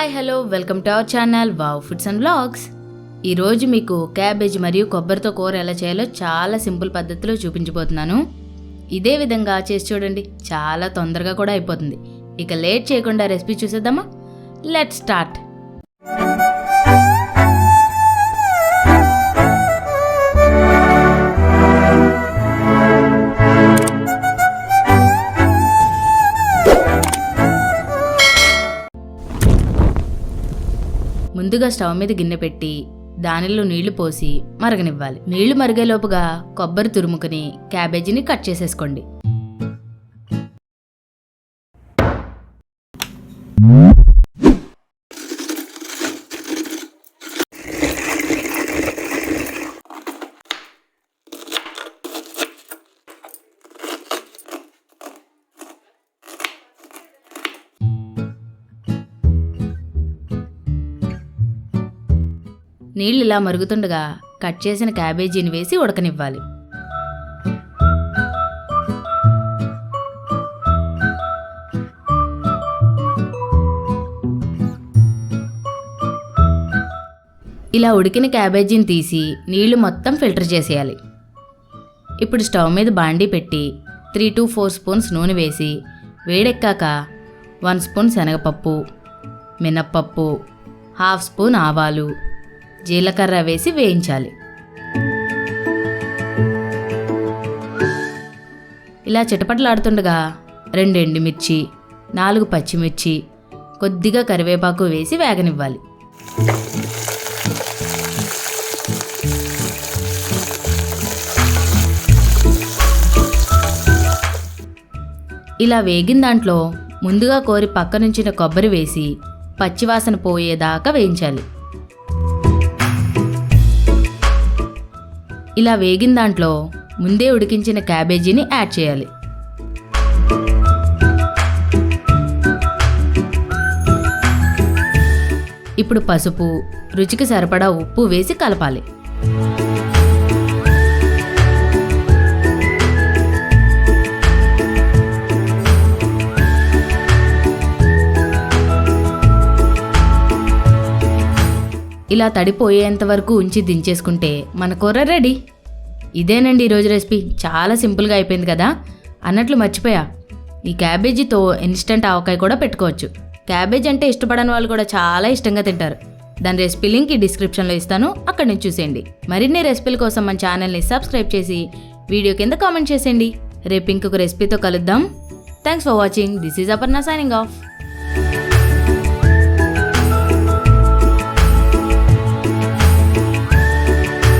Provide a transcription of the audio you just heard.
Hi hello welcome to our channel wow foods and vlogs. ఈరోజు మీకు cabbage మరియు కొబ్బరితో కూర ఎలా చేయాలో చాలా సింపుల్ పద్ధతిలో చూపించబోతున్నాను. ఇదే విధంగా చేసి చూడండి, చాలా తొందరగా కూడా అయిపోతుంది. ఇక లేట్ చేయకుండా రెసిపీ చూసేద్దామా? Let's start. ముందుగా స్టవ్ మీద గిన్నె పెట్టి దానిలో నీళ్లు పోసి మరగనివ్వాలి. నీళ్లు మరిగేలోపుగా కొబ్బరి తురుముకుని క్యాబేజీని కట్ చేసేసుకోండి. నీళ్ళు ఇలా మరుగుతుండగా కట్ చేసిన క్యాబేజీని వేసి ఉడకనివ్వాలి. ఇలా ఉడికిన క్యాబేజీని తీసి నీళ్లు మొత్తం ఫిల్టర్ చేసేయాలి. ఇప్పుడు స్టవ్ మీద బాండీ పెట్టి 3 to 4 స్పూన్స్ నూనె వేసి వేడెక్కాక 1 స్పూన్ శనగపప్పు, మినప్పప్పు, 1/2 స్పూన్ ఆవాలు, జీలకర్ర వేసి వేయించాలి. ఇలా చిటపటలాడుతుండగా 2 ఎండుమిర్చి, 4 పచ్చిమిర్చి, కొద్దిగా కరివేపాకు వేసి వేగనివ్వాలి. ఇలా వేగిన దాంట్లో ముందుగా కోరి పక్కనుంచిన కొబ్బరి వేసి పచ్చివాసన పోయేదాకా వేయించాలి. ఇలా వేగిన దాంట్లో ముందే ఉడికించిన క్యాబేజీని యాడ్ చేయాలి. ఇప్పుడు పసుపు, రుచికి సరిపడా ఉప్పు వేసి కలపాలి. ఇలా తడిపోయేంత వరకు ఉంచి దించేసుకుంటే మన కూర రెడీ. ఇదేనండి ఈరోజు రెసిపీ. చాలా సింపుల్గా అయిపోయింది కదా. అన్నట్లు మర్చిపోయా, ఈ క్యాబేజీతో ఇన్స్టెంట్ ఆవకాయ కూడా పెట్టుకోవచ్చు. క్యాబేజ్ అంటే ఇష్టపడని వాళ్ళు కూడా చాలా ఇష్టంగా తింటారు. దాని రెసిపీ లింక్ ఈ డిస్క్రిప్షన్లో ఇస్తాను, అక్కడి నుంచి చూసేయండి. మరిన్ని రెసిపీల కోసం మన ఛానల్ని సబ్స్క్రైబ్ చేసి వీడియో కింద కామెంట్ చేసేయండి. రేపు ఇంకొక రెసిపీతో కలుద్దాం. Thanks for watching. This is Aparna signing off.